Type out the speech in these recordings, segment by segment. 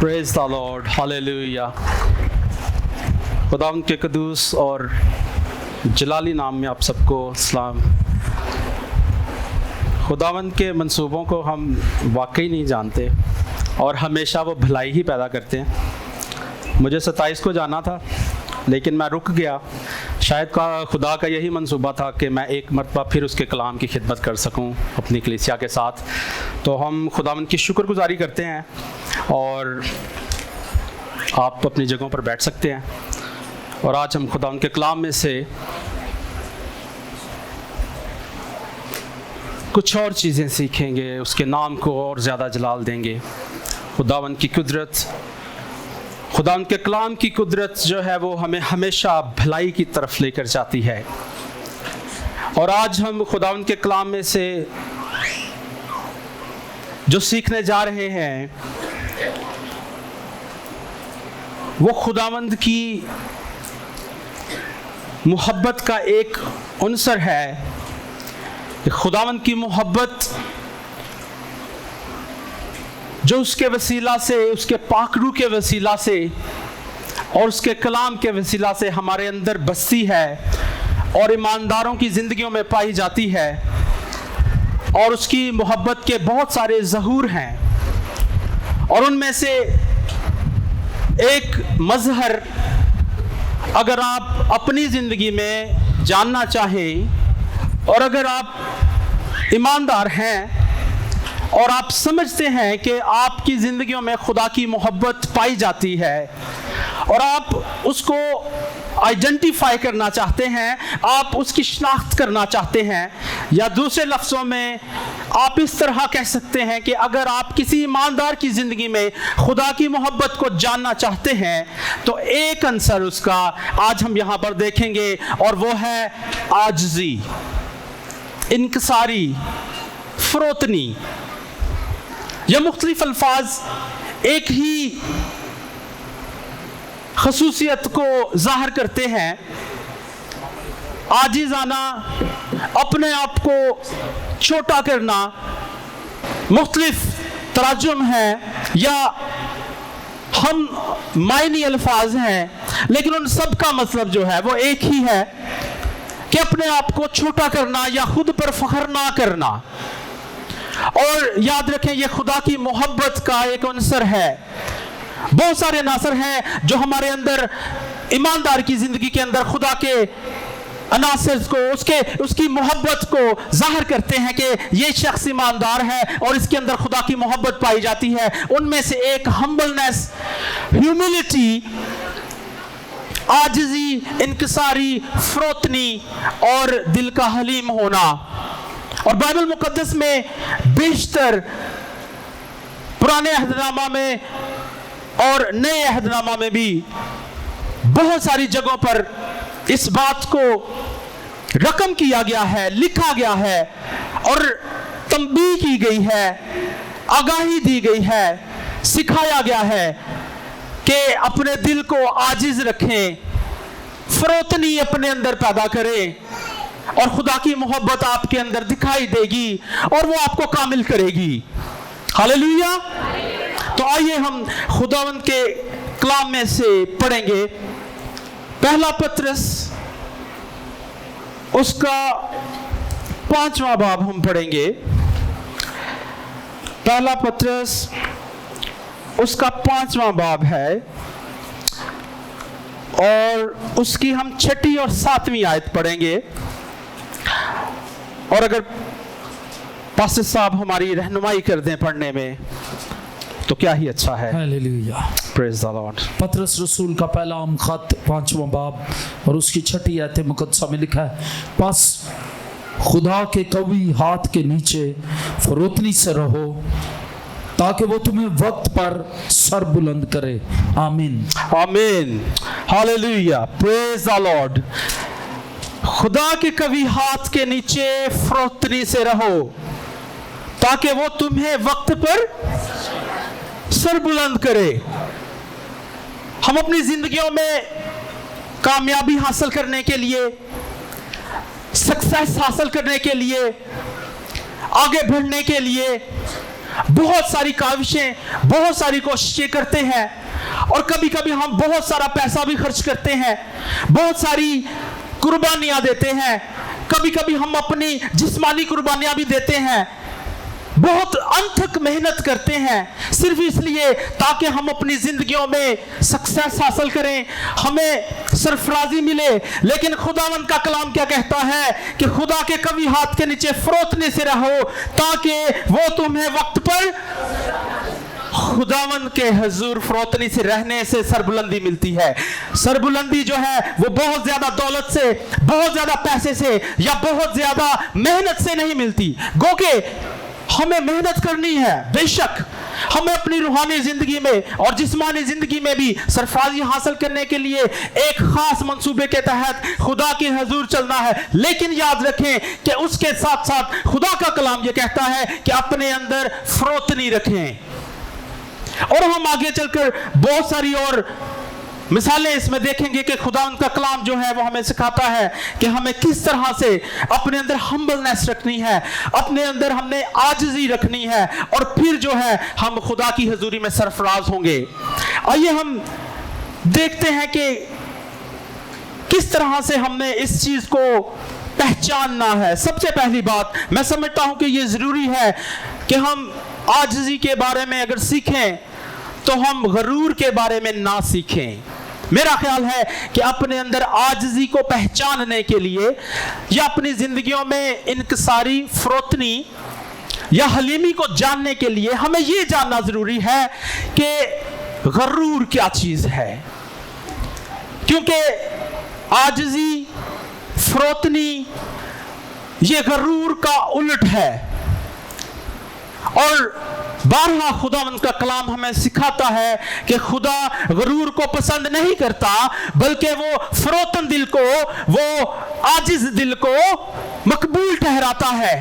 Praise the Lord, hallelujah. खुदावंद के कदूस और जलाली नाम में आप सबको सलाम। खुदावंद के मंसूबों को हम वाकई नहीं जानते और हमेशा वो भलाई ही पैदा करते हैं। मुझे 27 को जाना था लेकिन मैं रुक गया। शायद खुदा का यही मंसूबा था कि मैं एक मरतबा फिर उसके कलाम की खिदमत कर सकूं अपनी कलीसिया के साथ। तो हम खुदावंद की शुक्रगुजारी करते हैं और आप अपनी जगहों पर बैठ सकते हैं। और आज हम खुदावंद के कलाम में से कुछ और चीज़ें सीखेंगे, उसके नाम को और ज़्यादा जलाल देंगे। खुदावंद की कुदरत, खुदावंद के कलाम की कुदरत जो है वो हमें हमेशा भलाई की तरफ लेकर जाती है। और आज हम खुदावंद के कलाम में से जो सीखने जा रहे हैं वो खुदावंद की मोहब्बत का एक उन्सर है। खुदावंद की मोहब्बत जो उसके वसीला से, उसके पाकरू के वसीला से और उसके कलाम के वसीला से हमारे अंदर बसती है और ईमानदारों की ज़िंदगियों में पाई जाती है। और उसकी मोहब्बत के बहुत सारे ज़हूर हैं और उनमें से एक मज़हर अगर आप अपनी ज़िंदगी में जानना चाहें और अगर आप ईमानदार हैं और आप समझते हैं कि आपकी ज़िंदगियों में खुदा की मोहब्बत पाई जाती है और आप उसको आइडेंटिफाई करना चाहते हैं, आप उसकी शनाख्त करना चाहते हैं, या दूसरे लफ्ज़ों में आप इस तरह कह सकते हैं कि अगर आप किसी ईमानदार की ज़िंदगी में खुदा की मोहब्बत को जानना चाहते हैं तो एक अंसर उसका आज हम यहाँ पर देखेंगे और वो है आजिज़ी, इनकिसारी, फ़रोतनी। यह मुख्तलिफ अल्फाज एक ही खसूसियत को ज़ाहिर करते हैं। आजिज़ाना, अपने आप को छोटा करना, मुख्तलिफ तराजुम हैं या हम मायनी अल्फाज हैं, लेकिन उन सब का मतलब जो है वो एक ही है कि अपने आप को छोटा करना या खुद पर फख्र ना करना। और याद रखें ये खुदा की मोहब्बत का एक अंसर है। बहुत सारे नासर हैं जो हमारे अंदर ईमानदार की ज़िंदगी के अंदर खुदा के अनासर को, उसकी मोहब्बत को ज़ाहिर करते हैं कि ये शख्स ईमानदार है और इसके अंदर खुदा की मोहब्बत पाई जाती है। उनमें से एक हम्बलनेस, ह्यूमिलिटी, आजिज़ी, इनकिसारी, फ़रोतनी और दिल का हलीम होना। और बाइबल मुकद्दस में बेशतर पुराने अहदनामा में और नए अहदनामा में भी बहुत सारी जगहों पर इस बात को रकम किया गया है, लिखा गया है और तंबीह की गई है, आगाही दी गई है, सिखाया गया है कि अपने दिल को आजिज़ रखें, फ़रोतनी अपने अंदर पैदा करें और खुदा की मोहब्बत आपके अंदर दिखाई देगी और वो आपको कामिल करेगी। हालेलुया। तो आइए हम खुदावंद के कलाम में से पढ़ेंगे। पहला पत्रस उसका 5वां बाब हम पढ़ेंगे। पहला पत्रस उसका 5वां बाब है और उसकी हम 6ठी और 7वीं आयत पढ़ेंगे। और अगर पास्टर साहब हमारी रहनुमाई कर दें पढ़ने में तो क्या ही अच्छा है। Hallelujah, praise the Lord. पतरस रसूल का पहला खत 5वां बाब और उसकी 6ठी आयत मुकद्दसा में लिखा है, बस खुदा के कवी हाथ के नीचे फरोतनी से रहो ताकि वो तुम्हें वक्त पर सर बुलंद करे। आमीन, आमीन, हालेलुया, प्रेज द लॉर्ड। खुदा के कवी हाथ के नीचे फरोतनी से रहो ताकि वो तुम्हें वक्त पर सर बुलंद करे। हम अपनी जिंदगियों में कामयाबी हासिल करने के लिए, सक्सेस हासिल करने के लिए, आगे बढ़ने के लिए बहुत सारी काविशें, बहुत सारी कोशिशें करते हैं, और कभी कभी हम बहुत सारा पैसा भी खर्च करते हैं, बहुत सारी कुर्बानियां देते हैं, कभी कभी हम अपनी जिस्मानी कुर्बानियां भी देते हैं, बहुत अनथक मेहनत करते हैं सिर्फ इसलिए ताकि हम अपनी जिंदगियों में सक्सेस हासिल करें, हमें सरफराजी मिले। लेकिन खुदावंद का कलाम क्या कहता है कि खुदा के कभी हाथ के नीचे फरोतने से रहो ताकि वो तुम्हें वक्त पर खुदावंद के हुजूर फरोतनी से रहने से सरबुलंदी मिलती है। सरबुलंदी जो है वो बहुत ज्यादा दौलत से, बहुत ज्यादा पैसे से या बहुत ज्यादा मेहनत से नहीं मिलती। गो के हमें मेहनत करनी है, बेशक हमें अपनी रूहानी जिंदगी में और जिस्मानी जिंदगी में भी सरफराजी हासिल करने के लिए एक खास मंसूबे के तहत खुदा के हुजूर चलना है। लेकिन याद रखें कि उसके साथ साथ खुदा का कलाम यह कहता है कि अपने अंदर फरोतनी रखें। और हम आगे चलकर बहुत सारी और मिसालें इसमें देखेंगे कि खुदा उनका कलाम जो है वो हमें सिखाता है कि हमें किस तरह से अपने अंदर हम्बलनेस रखनी है, अपने अंदर हमने आजिज़ी रखनी है, और फिर जो है हम खुदा की हुजूरी में सरफराज होंगे। आइए हम देखते हैं कि किस तरह से हमने इस चीज को पहचानना है। सबसे पहली बात मैं समझता हूं कि ये जरूरी है कि हम आजिज़ी के बारे में अगर सीखें तो हम गरूर के बारे में ना सीखें। मेरा ख्याल है कि अपने अंदर आजिज़ी को पहचानने के लिए या अपनी जिंदगियों में इनकसारी, फरोतनी या हलीमी को जानने के लिए हमें यह जानना जरूरी है कि गरूर क्या चीज है। क्योंकि आजिज़ी, फरोतनी ये गरूर का उलट है। और बारहा खुदावंद का कलाम हमें सिखाता है कि खुदा गरूर को पसंद नहीं करता, बल्कि वो फरोतन दिल को, वो आजिज़ दिल को मकबूल ठहराता है।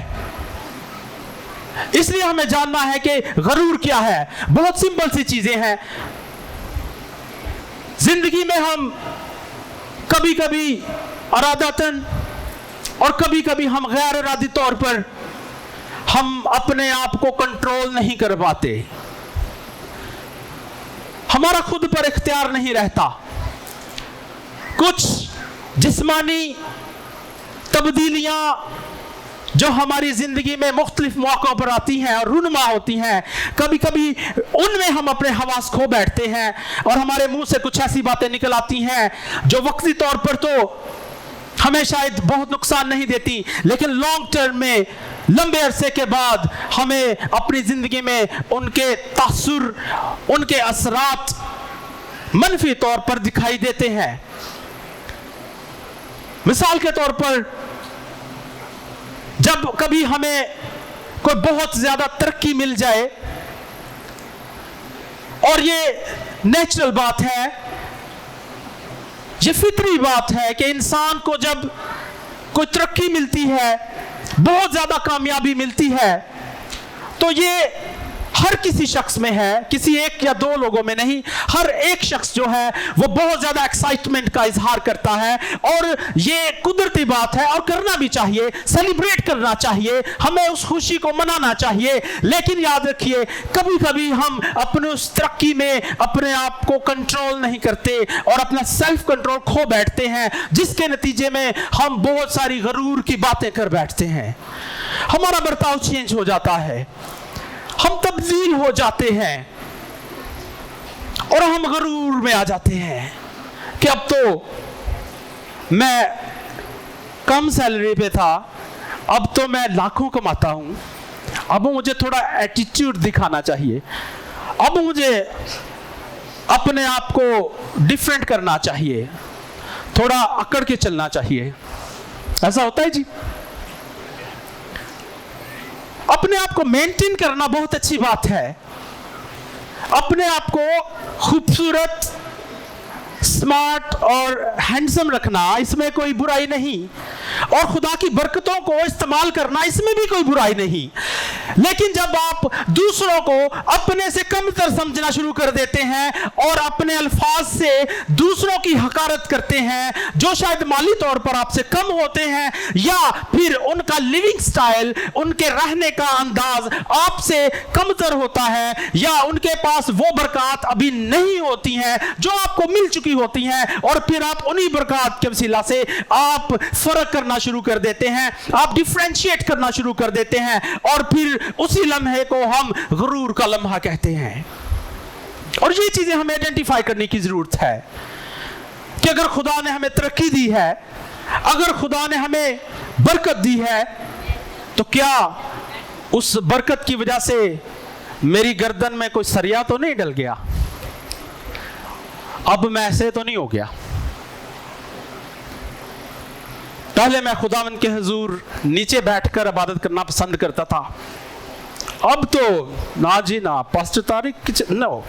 इसलिए हमें जानना है कि गरूर क्या है। बहुत सिंपल सी चीजें हैं। जिंदगी में हम कभी कभी इरादतन और कभी कभी हम गैर इरादी तौर पर हम अपने आप को कंट्रोल नहीं कर पाते, हमारा खुद पर इख्तियार नहीं रहता। कुछ जिस्मानी तब्दीलियां जो हमारी जिंदगी में मुख्तलिफ मौकों पर आती हैं और रुनमा होती हैं, कभी कभी उनमें हम अपने हवास खो बैठते हैं और हमारे मुंह से कुछ ऐसी बातें निकल आती हैं जो वक्ती तौर पर तो हमें शायद बहुत नुकसान नहीं देती, लेकिन लॉन्ग टर्म में, लंबे अरसे के बाद हमें अपनी जिंदगी में उनके तासुर, उनके असरात मनफी तौर पर दिखाई देते हैं। मिसाल के तौर पर जब कभी हमें कोई बहुत ज्यादा तरक्की मिल जाए, और ये नेचुरल बात है, ये फितरी बात है कि इंसान को जब कोई तरक्की मिलती है, बहुत ज्यादा कामयाबी मिलती है, तो ये हर किसी शख्स में है, किसी एक या दो लोगों में नहीं, हर एक शख्स जो है वो बहुत ज्यादा एक्साइटमेंट का इजहार करता है। और ये कुदरती बात है और करना भी चाहिए, सेलिब्रेट करना चाहिए, हमें उस खुशी को मनाना चाहिए। लेकिन याद रखिए, कभी कभी हम अपने उस तरक्की में अपने आप को कंट्रोल नहीं करते और अपना सेल्फ कंट्रोल खो बैठते हैं, जिसके नतीजे में हम बहुत सारी गरूर की बातें कर बैठते हैं। हमारा बर्ताव चेंज हो जाता है, हम तब्दील हो जाते हैं और हम गरूर में आ जाते हैं कि अब तो मैं कम सैलरी पे था, अब तो मैं लाखों कमाता हूं, अब मुझे थोड़ा एटीट्यूड दिखाना चाहिए, अब मुझे अपने आप को डिफरेंट करना चाहिए, थोड़ा अकड़ के चलना चाहिए। ऐसा होता है जी। अपने आप को मेंटेन करना बहुत अच्छी बात है, अपने आप को खूबसूरत, स्मार्ट और हैंडसम रखना, इसमें कोई बुराई नहीं, और खुदा की बरकतों को इस्तेमाल करना, इसमें भी कोई बुराई नहीं। लेकिन जब आप दूसरों को अपने से कमतर समझना शुरू कर देते हैं और अपने अल्फाज से दूसरों की हकारत करते हैं जो शायद माली तौर पर आपसे कम होते हैं, या फिर उनका लिविंग स्टाइल, उनके रहने का अंदाज आपसे कमतर होता है, या उनके पास वो बरकत अभी नहीं होती हैं जो आपको मिल चुकी होती हैं, और फिर आप उन्हीं बरकत के वसीला से आप फर्क करना शुरू कर देते हैं, आप डिफरेंशिएट करना शुरू कर देते हैं, और फिर उसी लम्हे को हम गुरूर का लम्हा कहते हैं। और ये चीजें हमें आइडेंटिफाई करने की जरूरत है कि अगर खुदा ने हमें तरक्की दी है, अगर खुदा ने हमें बरकत दी है, तो क्या उस बरकत की वजह से मेरी गर्दन में कोई सरिया तो नहीं डल गया? अब मैं ऐसे तो नहीं हो गया। पहले मैं खुदावंद के हुजूर नीचे बैठकर इबादत करना पसंद करता था, अब तो ना जी ना, पास्टर तारिक नो,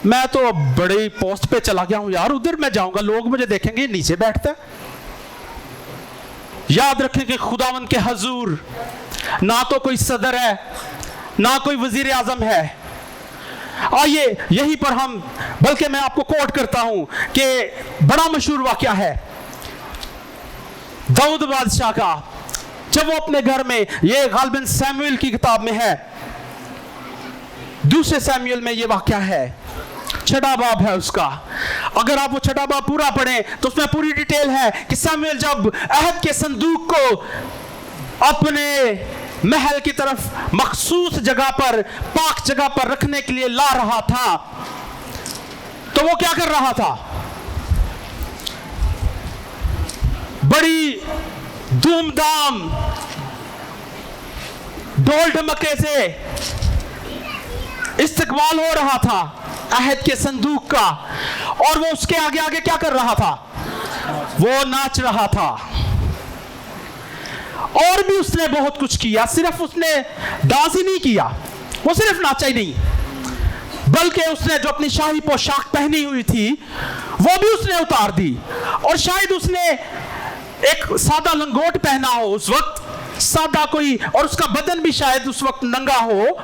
मैं तो बड़ी पोस्ट पे चला गया हूं यार, उधर मैं जाऊंगा लोग मुझे देखेंगे नीचे बैठता है। याद रखें कि खुदावंद के हुजूर ना तो कोई सदर है, ना कोई वजीर आजम है। आइए यहीं पर हम, बल्कि मैं आपको कोट करता हूं कि बड़ा मशहूर वाकया है दाऊद बादशाह का, जब वो अपने घर में, ये गालिबन सैमुएल की किताब में है, दूसरे सैमुएल में ये वाकया है, छठा बाब है उसका। अगर आप वो छठा बाब पूरा पढ़ें तो उसमें पूरी डिटेल है कि सैमुएल जब अहद के संदूक को अपने महल की तरफ मखसूस जगह पर, पाक जगह पर रखने के लिए ला रहा था, तो वो क्या कर रहा था? बड़ी धूमधाम ढोल ढमके से इस्तकबाल हो रहा था अहद के संदूक का, और वो उसके आगे आगे क्या कर रहा था? वो नाच रहा था। और भी उसने बहुत कुछ किया, सिर्फ उसने डांस ही नहीं किया, वो सिर्फ नाचा ही नहीं, बल्कि उसने जो अपनी शाही पोशाक पहनी हुई थी वो भी उसने उतार दी, और शायद उसने एक सादा लंगोट पहना हो उस वक्त, सादा कोई, और उसका बदन भी शायद उस वक्त नंगा हो,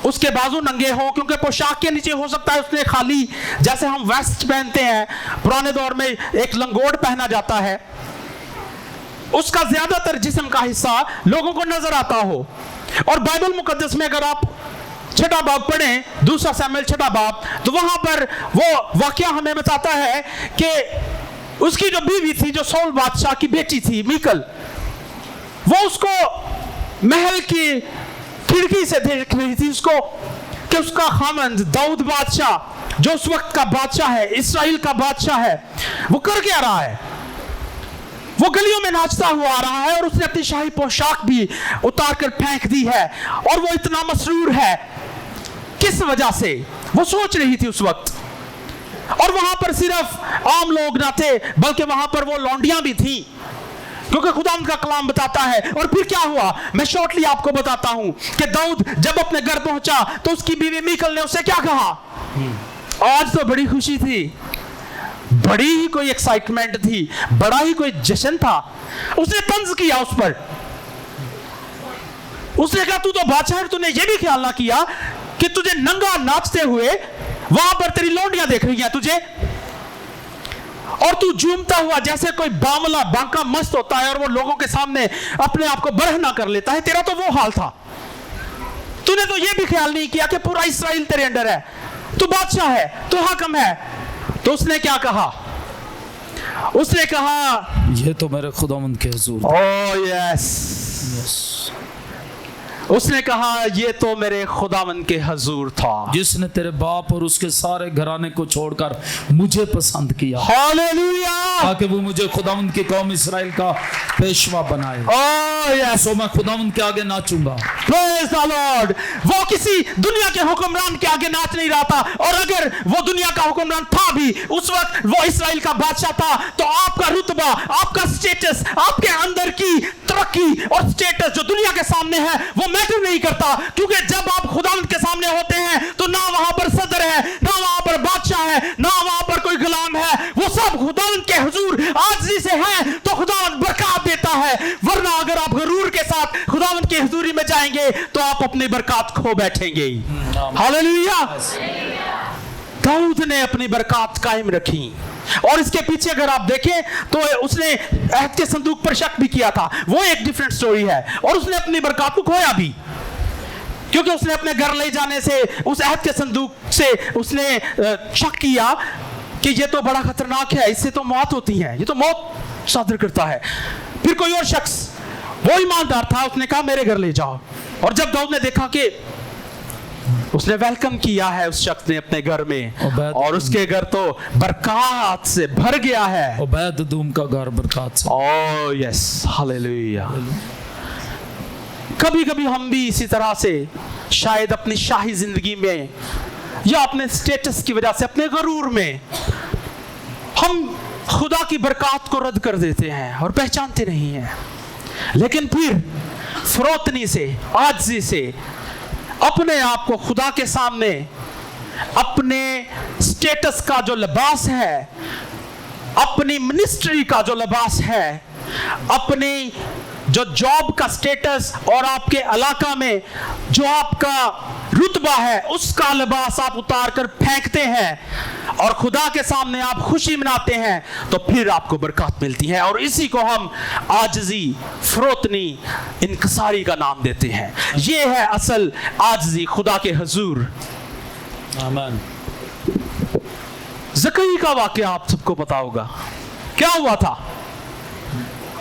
उसके बाजू नंगे हो, क्योंकि पोशाक के नीचे हो सकता है उसने खाली, जैसे हम वेस्ट पहनते हैं पुराने दौर में एक लंगोट पहना जाता है, उसका ज्यादातर जिस्म का हिस्सा लोगों को नजर आता हो। और बाइबल मुकद्दस में अगर आप छठा बाब पढ़ें, दूसरा सैमुएल छठा बाब, तो वहां पर वो वाकया हमें बताता है कि उसकी जो बीवी थी, जो सौल बादशाह की बेटी थी मीकल, वो उसको महल की खिड़की से देख रही थी उसको कि उसका खामंद दाऊद बादशाह, जो उस वक्त का बादशाह है, इस्राएल का बादशाह है, वो कर क्या रहा है? वो गलियों में नाचता हुआ आ रहा है, और उसने अपनी शाही पोशाक भी उतार कर फेंक दी है, और वो इतना मसरूर है। किस वजह से? वो सोच रही थी उस वक्त, और वहां पर सिर्फ आम लोग ना थे, बल्कि वहां पर वो लौंडियां भी थी, क्योंकि खुदावंद का कलाम बताता है। और फिर क्या हुआ, मैं शॉर्टली आपको बताता हूं कि दाऊद जब अपने घर पहुंचा तो उसकी बीवी मीकल ने उससे क्या कहा? आज तो बड़ी खुशी थी, बड़ी ही कोई एक्साइटमेंट थी, बड़ा ही कोई जश्न था। उसने तंज किया उस पर, उसने कहा तू तो बादशाह है, तूने ये भी ख्याल ना किया कि तुझे नंगा नाचते हुए वहां पर तेरी लौंडियां देख रही हैं तुझे, और तू झूमता हुआ जैसे कोई बामला बांका मस्त होता है और वो लोगों के सामने अपने आप को बरहना कर लेता है, तेरा तो वो हाल था। तूने तो ये भी ख्याल नहीं किया कि पूरा इस्राएल तेरे अंडर है, तू बादशाह है, तू हाकिम है। तो उसने क्या कहा? उसने कहा ये तो मेरे खुदावंद के हुजूर। ओह यस, उसने कहा ये तो मेरे खुदावंद के हुजूर था, जिसने तेरे बाप और उसके सारे घराने को छोड़कर मुझे पसंद किया, हालेलुया, ताकि वो मुझे खुदावंद की कौम इस्राएल का पेशवा बनाए। ओह यस, सो मैं खुदावंद के आगे नाचूंगा। Praise the Lord. वो किसी दुनिया के हुक्मरान के आगे नाच नहीं रहा था, और अगर वो दुनिया का हुक्मरान था भी, उस वक्त वो इस्राएल का बादशाह था, तो आपका रुतबा, आपका स्टेटस, आपके अंदर की तरक्की और स्टेटस जो दुनिया के सामने है वो मैटर नहीं करता, क्योंकि जब आप खुदावंद के सामने होते हैं तो ना वहां पर सदर है, ना वहां पर बादशाह है, ना वहां पर कोई गुलाम है, वो सब खुदावंद के हुजूर आजिज़ी से हैं, तो खुदावंद बरकत देता है। वरना अगर आप गरूर के साथ खुदावंद की हजूरी में जाएंगे तो आप अपनी बरकत खो बैठेंगे। हालेलुया। दाऊद ने अपनी बरकत कायम रखी, और इसके पीछे अगर आप देखें तो उसने अहद के संदूक पर शक भी किया था, वो एक डिफरेंट स्टोरी है, और उसने अपनी बरकत को खोया भी, क्योंकि उसने अपने घर ले जाने से उस अहद के संदूक से उसने शक किया कि ये तो बड़ा खतरनाक है, इससे तो मौत होती है, ये तो मौत सादर करता है। फिर कोई और शख्स, वो ईमानदार था, उसने कहा मेरे घर ले जाओ, और जब दाऊद ने देखा कि उसने वेलकम किया है उस शख्स ने अपने घर में, और उसके घर तो बरकत से भर गया है। ओबैदूम का घर बरकत से। Oh yes, hallelujah. कभी कभी हम भी इसी तरह से शायद अपनी शाही जिंदगी में या अपने स्टेटस की वजह से, अपने गरूर में, हम खुदा की बरकत को रद्द कर देते हैं और पहचानते नहीं हैं। लेकिन फिर फरोतनी से, आजिज़ी से अपने आप को खुदा के सामने अपने स्टेटस का जो लिबास है, अपनी मिनिस्ट्री का जो लिबास है, अपनी जो जॉब का स्टेटस और आपके इलाका में जो आपका रुतबा है, उसका लिबास आप उतार कर फेंकते हैं और खुदा के सामने आप खुशी मनाते हैं, तो फिर आपको बरकत मिलती है। और इसी को हम आजिज़ी, फरोतनी, इनकसारी का नाम देते हैं। ये है असल आजिज़ी खुदा के हुजूर। आमीन। ज़कई का वाक़या आप सबको पता होगा, क्या हुआ था?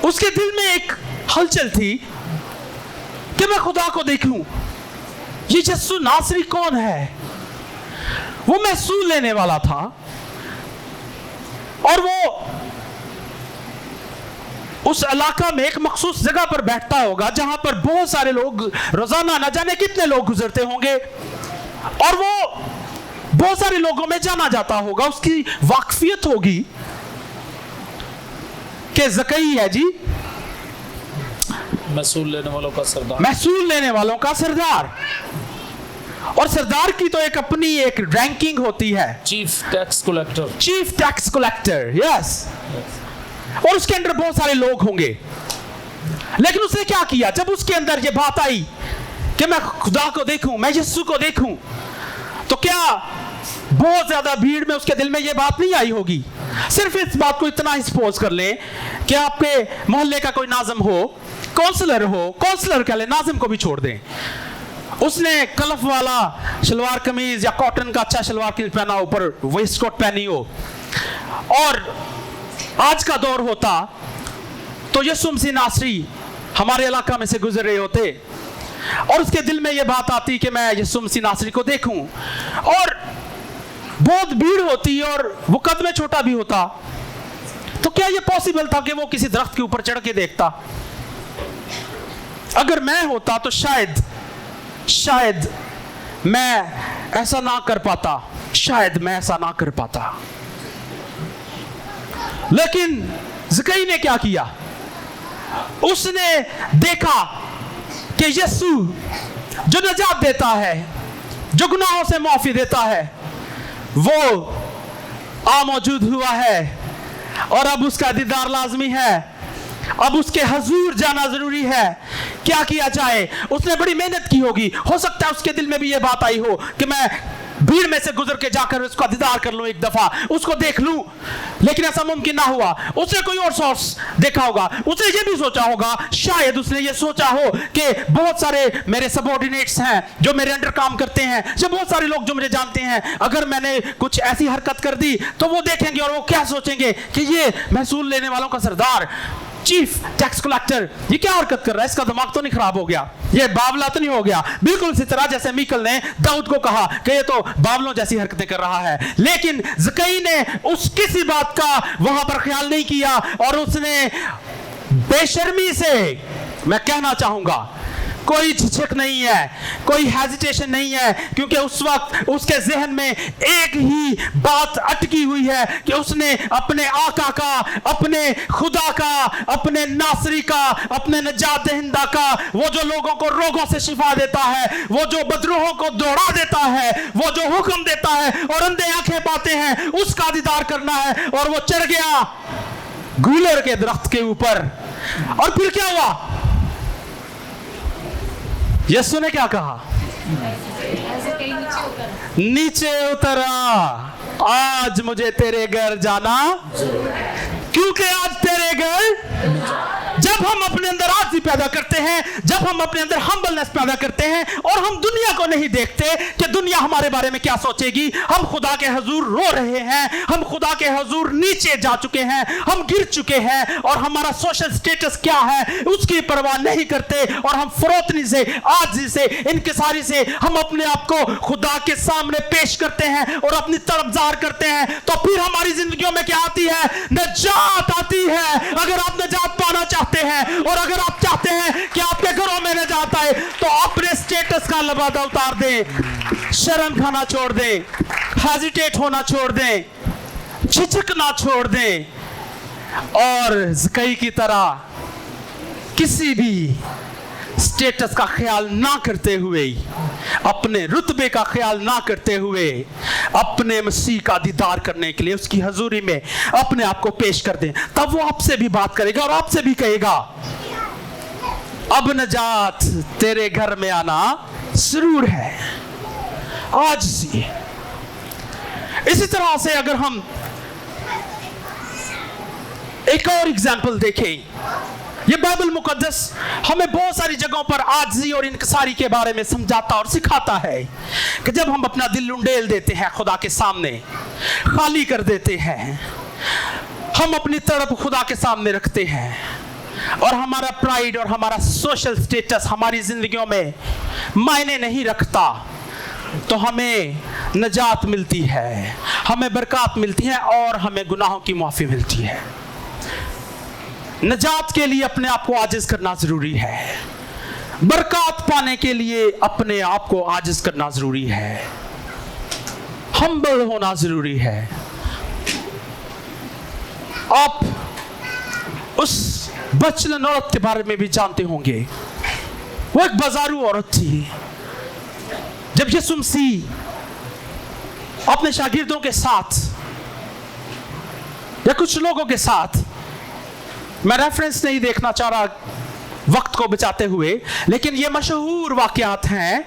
उसके दिल में एक हलचल थी कि मैं खुदा को देखूं, ये यीशु नासरी कौन है? वो महसूस लेने वाला था, और वो उस इलाका में एक मखसूस जगह पर बैठता होगा जहां पर बहुत सारे लोग रोजाना न जाने कितने लोग गुजरते होंगे, और वो बहुत सारे लोगों में जाना जाता होगा। उसकी वाकफियत होगी कि ज़कई है जी, महसूल लेने वालों का सरदार, महसूल लेने वालों का सरदार। और सरदार की तो एक अपनी एक रैंकिंग होती है, chief tax collector. Chief tax collector, yes. और उसके अंदर बहुत सारे लोग होंगे। लेकिन उसने क्या किया, जब उसके अंदर ये बात आई कि मैं खुदा को देखूं, मैं यीशु को देखूं, तो क्या बहुत ज्यादा भीड़ में उसके दिल में ये बात नहीं आई होगी? सिर्फ इस बात को इतना ही सपोज कर लें कि आपके मोहल्ले का कोई नाज़िम हो, काउंसलर हो, काउंसलर कह ले, नाज़िम को भी छोड़ दें, उसने कलफ वाला शलवार कमीज या कॉटन का अच्छा शलवार कमीज पहना, ऊपर वेस्ट कोट पहनी हो, और आज का दौर होता तो यीशु मसीह नासरी हमारे इलाका में से गुजर रहे होते, और उसके दिल में यह बात आती कि मैं यीशु मसीह नासरी को देखूं, और बहुत भीड़ होती और वो कद में छोटा भी होता, तो क्या यह पॉसिबल था कि वो किसी दरख्त के ऊपर चढ़ के देखता? अगर मैं होता तो शायद मैं ऐसा ना कर पाता, शायद मैं ऐसा ना कर पाता। लेकिन ज़कई ने क्या किया? उसने देखा कि यीशु जो नजात देता है, जो गुनाहों से माफी देता है, वो मौजूद हुआ है, और अब उसका दीदार लाजमी है, अब उसके हजूर जाना जरूरी है। क्या किया जाए? उसने बड़ी मेहनत की होगी, हो सकता है उसके दिल में भी यह बात आई हो कि मैं भीड़ में से गुजर के जाकर उसका दीदार कर लूं, एक दफा उसको देख लूं, लेकिन ऐसा मुमकिन ना हुआ। उसने कोई और सोर्स देखा होगा, उसने ये भी सोचा होगा, शायद उसने ये सोचा हो कि बहुत सारे मेरे सबऑर्डिनेट्स हैं जो मेरे अंडर काम करते हैं, या बहुत सारे लोग जो मुझे जानते हैं, अगर मैंने कुछ ऐसी हरकत कर दी तो वो देखेंगे और वो क्या सोचेंगे कि ये महसूल लेने वालों का सरदार, चीफ टैक्स कलेक्टर, ये क्या हरकत कर रहा है, इसका दिमाग तो नहीं खराब हो गया, ये बावला तो नहीं हो गया? बिल्कुल इसी तरह जैसे मीकल ने दाऊद को कहा कि ये तो बावलों जैसी हरकतें कर रहा है। लेकिन ज़कई ने उस किसी बात का वहां पर ख्याल नहीं किया, और उसने बेशर्मी से, मैं कहना चाहूंगा, कोई झिझक नहीं है, कोई हेजिटेशन नहीं है, क्योंकि उस वक्त उसके जहन में एक ही बात अटकी हुई है कि उसने अपने आका का, अपने खुदा का, अपने नासरी का, अपने नजात दहिंदा का, वो जो लोगों को रोगों से शिफा देता है, वो जो बदरूहों को दौड़ा देता है, वो जो हुक्म देता है और अंधे आंखें पाते हैं, उसका दीदार करना है। और वो चढ़ गया गूलर के दरख्त के ऊपर, और फिर क्या हुआ? यीशु ने क्या कहा? नीचे उतरा, आज मुझे तेरे घर जाना, क्योंकि आज तेरे घर, जब हम अपने अंदर आजी पैदा करते हैं, जब हम अपने अंदर हम्बलनेस पैदा करते हैं और हम दुनिया को नहीं देखते कि दुनिया हमारे बारे में क्या सोचेगी, हम खुदा के हुजूर रो रहे हैं, हम खुदा के हुजूर नीचे जा चुके हैं, हम गिर चुके हैं और हमारा सोशल स्टेटस क्या है उसकी परवाह नहीं करते और हम फरोतनी से, आजी से, इनकिसारी से हम अपने आप को खुदा के सामने पेश करते हैं और अपनी तरफ ज़ाहिर करते हैं, तो फिर हमारी जिंदगियों में क्या आती है? नजात आती है। अगर आप नजात पाना चाहते हैं और अगर आप चाहते हैं कि आपके घरों में नजात आए, तो अपने स्टेटस का लबादा उतार दें, शर्म खाना छोड़ दें, हेजिटेट होना छोड़ दें, झिझकना छोड़ दें और ज़कई की तरह किसी भी स्टेटस का ख्याल ना करते हुए, अपने रुतबे का ख्याल ना करते हुए, अपने मसीह का दीदार करने के लिए उसकी हजूरी में अपने आप को पेश कर दें। तब वो आपसे भी बात करेगा और आपसे भी कहेगा, अब नजात तेरे घर में आना जरूर है आज से। इसी तरह से अगर हम एक और एग्जाम्पल देखें, ये बाइबल मुकद्दस हमें बहुत सारी जगहों पर आजिज़ी और इनकिसारी के बारे में समझाता और सिखाता है कि जब हम अपना दिल उंडेल देते हैं, खुदा के सामने खाली कर देते हैं, हम अपनी तरफ खुदा के सामने रखते हैं और हमारा प्राइड और हमारा सोशल स्टेटस हमारी जिंदगियों में मायने नहीं रखता, तो हमें नजात मिलती है, हमें बरकत मिलती है और हमें गुनाहों की माफ़ी मिलती है। नजात के लिए अपने आप को आजिज करना जरूरी है, बरकत पाने के लिए अपने आप को आजिज करना जरूरी है, हम्बल होना जरूरी है। आप उस बचलन औरत के बारे में भी जानते होंगे, वो एक बाजारू औरत थी। जब यीशु मसीह अपने शागिर्दों के साथ या कुछ लोगों के साथ, मैं रेफरेंस नहीं देखना चाह रहा वक्त को बचाते हुए, लेकिन ये मशहूर वाकयात हैं,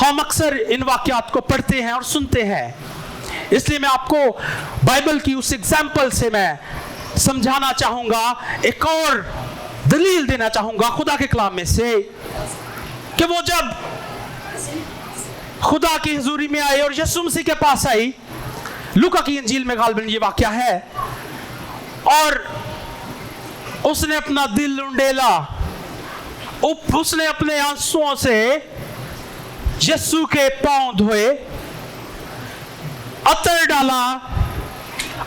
हम अक्सर इन वाकयात को पढ़ते हैं और सुनते हैं, इसलिए मैं आपको बाइबल की उस एग्जाम्पल से मैं समझाना चाहूंगा, एक और दलील देना चाहूंगा खुदा के कलाम में से कि वो जब खुदा की हुजूरी में आए और यीशु मसीह के पास आई, लूका की इंजील में गालिबन ये वाकया है, और उसने अपना दिल उंडेला, उसने अपने आंसुओं से यीशु के पांव धोए, अतर डाला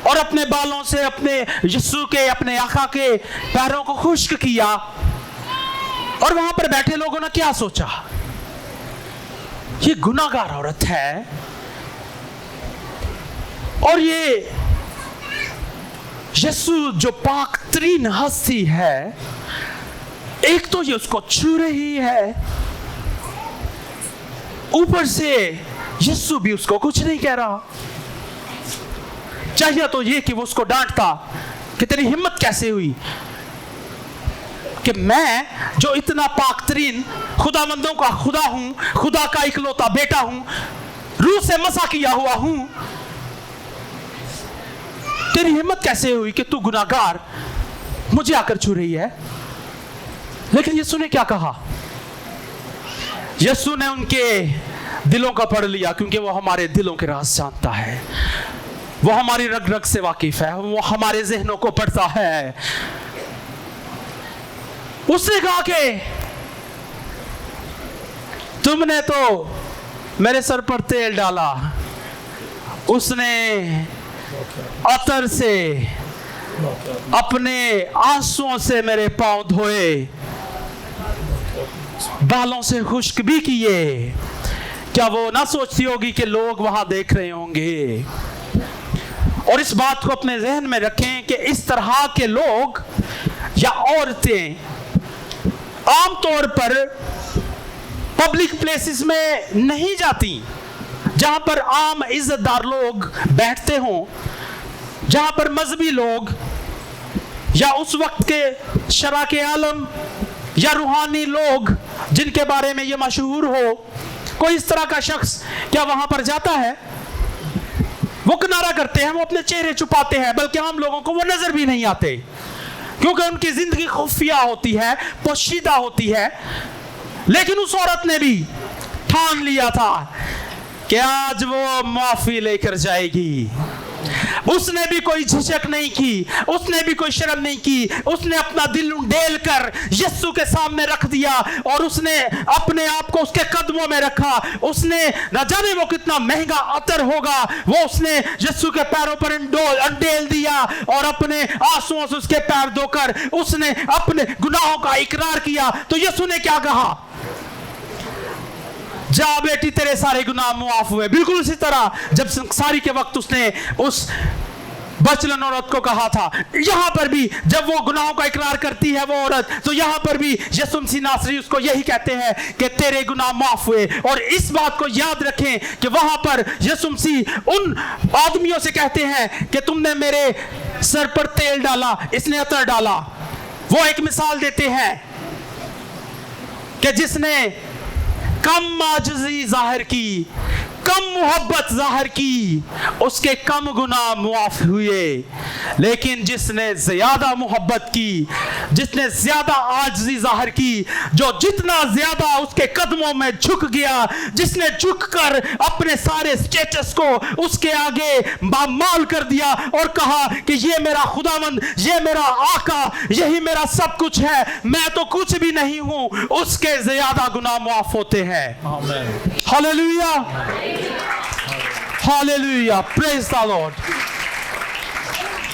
और अपने बालों से अपने यीशु के, अपने आका के पैरों को खुश्क किया। और वहां पर बैठे लोगों ने क्या सोचा? ये गुनाहगार औरत है और ये यीशु जो पाक तरीन हस्ती है, एक तो ये उसको छू रही है, ऊपर से यीशु भी उसको कुछ नहीं कह रहा। चाहिए तो ये कि वो उसको डांटता कि तेरी हिम्मत कैसे हुई कि मैं जो इतना पाक तरीन खुदावंदों का खुदा हूं, खुदा का इकलौता बेटा हूं, रूह से मसा किया हुआ हूं, तेरी हिम्मत कैसे हुई कि तू गुनाहगार मुझे आकर छू रही है? लेकिन यीशु ने क्या कहा? यीशु ने उनके दिलों का पढ़ लिया, क्योंकि वो हमारे दिलों के राज जानता है, वो हमारी रग रग से वाकिफ है, वो हमारे जहनों को पढ़ता है। उसने कहा कि तुमने तो मेरे सर पर तेल डाला, उसने अतर से अपने आंसुओं से मेरे पांव धोए, बालों से खुश्क भी किए। क्या वो ना सोचती होगी कि लोग वहां देख रहे होंगे? और इस बात को अपने जहन में रखें कि इस तरह के लोग या औरतें आमतौर पर पब्लिक प्लेसेस में नहीं जाती, जहां पर आम इज्जतदार लोग बैठते हों, जहां पर मजहबी लोग या उस वक्त के शरा के आलम या रूहानी लोग जिनके बारे में ये मशहूर हो, कोई इस तरह का शख्स क्या वहां पर जाता है? वो किनारा करते हैं, वो अपने चेहरे छुपाते हैं, बल्कि हम लोगों को वो नजर भी नहीं आते, क्योंकि उनकी जिंदगी खुफिया होती है, पोशीदा होती है। लेकिन उस औरत ने भी ठान लिया था कि आज वो माफी लेकर जाएगी। उसने भी कोई झिझक नहीं की, उसने भी कोई शर्म नहीं की। उसने अपना दिल उंडेल कर यीशु के सामने रख दिया और उसने अपने आप को उसके कदमों में रखा। उसने न जाने वो कितना महंगा अतर होगा, वो उसने यीशु के पैरों पर अंडेल दिया और अपने आंसुओं से उसके पैर धोकर उसने अपने गुनाहों का इकरार किया। तो यीशु ने क्या कहा? जा बेटी, तेरे सारे गुनाह मुआफ हुए। बिल्कुल उसी तरह जब संसारी के वक्त उसने उस बचलन औरत को कहा था, यहां पर भी जब वो गुनाहों का इकरार करती है वो औरत, तो यहां पर भी यीशु मसीह नासरी उसको यही कहते हैं कि तेरे गुनाह माफ हुए। और इस बात को याद रखें कि वहां पर यीशु मसीह उन आदमियों से कहते हैं कि तुमने मेरे सर पर तेल डाला, इसने अतर डाला। वो एक मिसाल देते हैं कि जिसने कम आजिज़ी जाहिर की, कम मोहब्बत जाहिर की, उसके कम गुनाह मुआफ हुए। लेकिन जिसने ज्यादा मोहब्बत की, जिसने ज्यादा आजिज़ी जाहिर की, जो जितना ज्यादा उसके कदमों में झुक गया, जिसने झुककर अपने सारे स्टेटस को उसके आगे बामाल कर दिया और कहा कि ये मेरा खुदावंद, ये मेरा आका, यही मेरा सब कुछ है, मैं तो कुछ भी नहीं हूं, उसके ज्यादा गुनाह मुआफ होते हैं। Hallelujah, hallelujah, praise the Lord.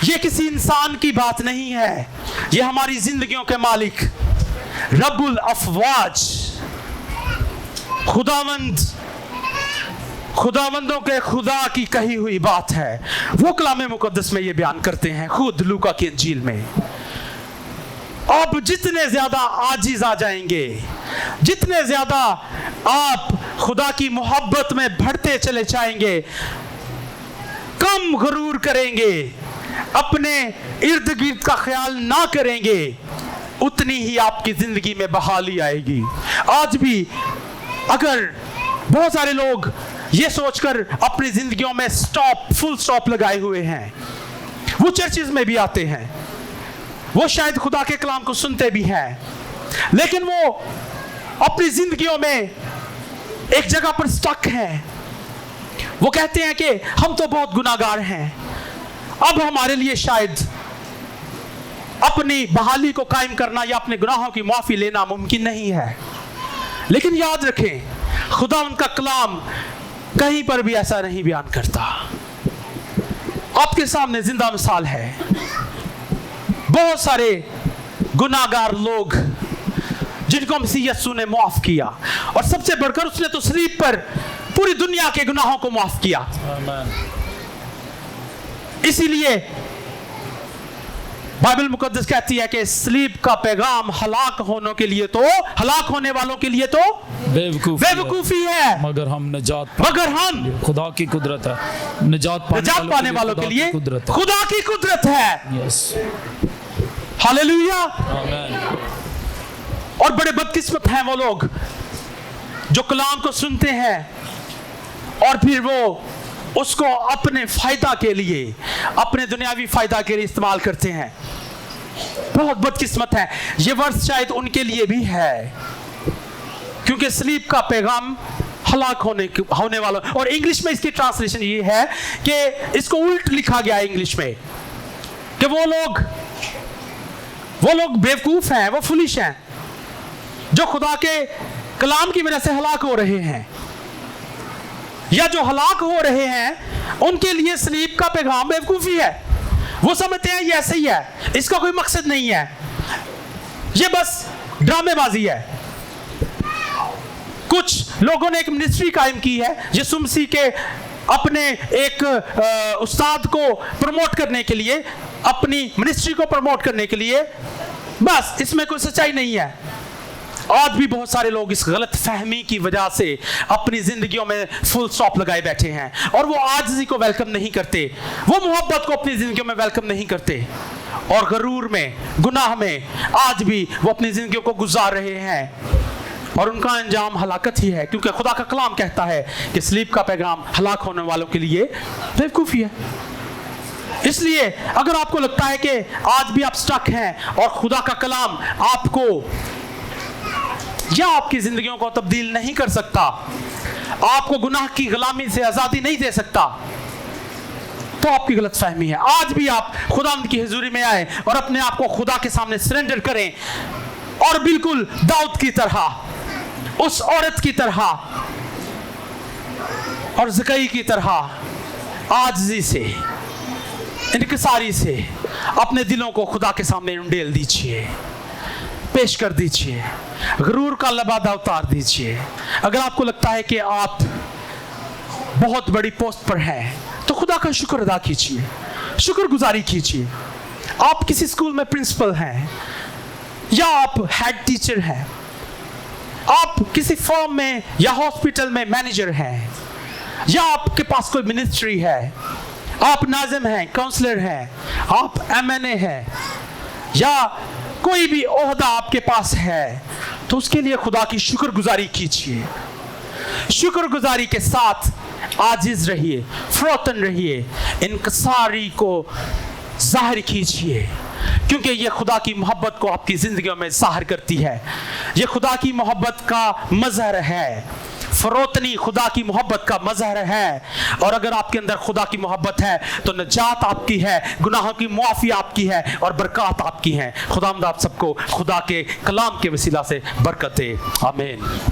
ये किसी इंसान की बात नहीं है, ये हमारी जिंदगियों के मालिक रब्बुल अफवाज, खुदावंदों के खुदा की कही हुई बात है। वो कलाम मुकद्दस में ये बयान करते हैं, खुद लूका की इंजील में। आप जितने ज्यादा आजिज आ जाएंगे, जितने ज्यादा आप खुदा की मोहब्बत में बढ़ते चले जाएंगे, कम गुरूर करेंगे, अपने इर्द गिर्द का ख्याल ना करेंगे, उतनी ही आपकी जिंदगी में बहाली आएगी। आज भी अगर बहुत सारे लोग ये सोचकर अपनी जिंदगियों में फुल स्टॉप लगाए हुए हैं, वो चर्चिज में भी आते हैं, वो शायद खुदा के कलाम को सुनते भी हैं, लेकिन वो अपनी जिंदगियों में एक जगह पर स्टक हैं। वो कहते हैं कि हम तो बहुत गुनाहगार हैं, अब हमारे लिए शायद अपनी बहाली को कायम करना या अपने गुनाहों की माफी लेना मुमकिन नहीं है। लेकिन याद रखें, खुदा उनका कलाम कहीं पर भी ऐसा नहीं बयान करता। आपके सामने जिंदा मिसाल है, बहुत सारे गुनाहगार लोग जिनको मसीह यीशु ने माफ किया, और सबसे बढ़कर उसने तो सलीब पर पूरी दुनिया के गुनाहों को माफ किया। इसीलिए बाइबल मुकद्दस कहती है कि सलीब का पैगाम हलाक होने वालों के लिए तो बेवकूफी है, मगर हम खुदा की कुदरत है, निजात पाने वालों के लिए खुदा की कुदरत है। हालेलुया। और बड़े बदकिस्मत हैं वो लोग जो कलाम को सुनते हैं और फिर वो उसको अपने फायदा के लिए, अपने दुनियावी फायदा के लिए इस्तेमाल करते हैं। बहुत बदकिस्मत है। ये वर्ष शायद उनके लिए भी है, क्योंकि सलीब का पैगाम हलाक होने वाला। और इंग्लिश में इसकी ट्रांसलेशन ये है कि इसको उल्ट लिखा गया है इंग्लिश में, कि वो लोग बेवकूफ हैं, वो फुलिश हैं, जो खुदा के कलाम की वजह से हलाक हो रहे हैं, या जो हलाक हो रहे हैं उनके लिए सलीब का पैगाम बेवकूफी है। वो समझते हैं ये ऐसे ही है, इसका कोई मकसद नहीं है, ये बस ड्रामेबाजी है। कुछ लोगों ने एक मिनिस्ट्री कायम की है यीशु मसीह के अपने एक उस्ताद को प्रमोट करने के लिए, अपनी मिनिस्ट्री को प्रमोट करने के लिए, बस इसमें कोई सच्चाई नहीं है। आज भी बहुत सारे लोग इस गलत फहमी की वजह से अपनी जिंदगियों में फुल स्टॉप लगाए बैठे हैं, और वो आजिज़ी को वेलकम नहीं करते, वो मोहब्बत को अपनी जिंदगियों में वेलकम नहीं करते, और गरूर में, गुनाह में आज भी वो अपनी जिंदगियों को गुजार रहे हैं। और उनका अंजाम हलाकत ही है, क्योंकि खुदा का कलाम कहता है कि सलीब का पैगाम हलाक होने वालों के लिए बेवकूफ़ी है। इसलिए अगर आपको लगता है कि आज भी आप स्टक हैं और खुदा का कलाम आपको या आपकी जिंदगियों को तब्दील नहीं कर सकता, आपको गुनाह की गुलामी से आज़ादी नहीं दे सकता, तो आपकी गलतफहमी है। आज भी आप खुदावंद की हुजूरी में आए और अपने आप को खुदा के सामने सरेंडर करें और बिल्कुल दाऊद की तरह, उस औरत की तरह और ज़कई की तरह आजिज़ी से, इनकिसारी से अपने दिलों को खुदा के सामने उंडेल दीजिए, पेश कर दीजिए, गुरूर का लबादा उतार दीजिए। अगर आपको लगता है कि आप बहुत बड़ी पोस्ट पर हैं, तो खुदा का शुक्र अदा कीजिए, शुक्रगुजारी कीजिए। आप किसी स्कूल में प्रिंसिपल हैं, या आप हेड टीचर हैं, आप किसी फर्म में या हॉस्पिटल में मैनेजर हैं, या आपके पास कोई मिनिस्ट्री है, आप नाज़िम हैं, काउंसलर हैं, आप MNA हैं, या कोई भी ओहदा आपके पास है, तो उसके लिए खुदा की शुक्रगुजारी कीजिए। शुक्रगुजारी के साथ आजिज़ रहिए, फरोतन रहिए, इनकसारी को जाहिर कीजिए, क्योंकि ये खुदा की मोहब्बत को आपकी ज़िंदगियों में ज़ाहिर करती है। ये खुदा की मोहब्बत का मज़हर है, फरोतनी खुदा की मोहब्बत का मज़हर है। और अगर आपके अंदर खुदा की मोहब्बत है तो नजात आपकी है, गुनाहों की मुआफ़ी आपकी है और बरकत आपकी है। खुदावंद आप सबको खुदा के कलाम के वसीला से बरकत दे। आमीन।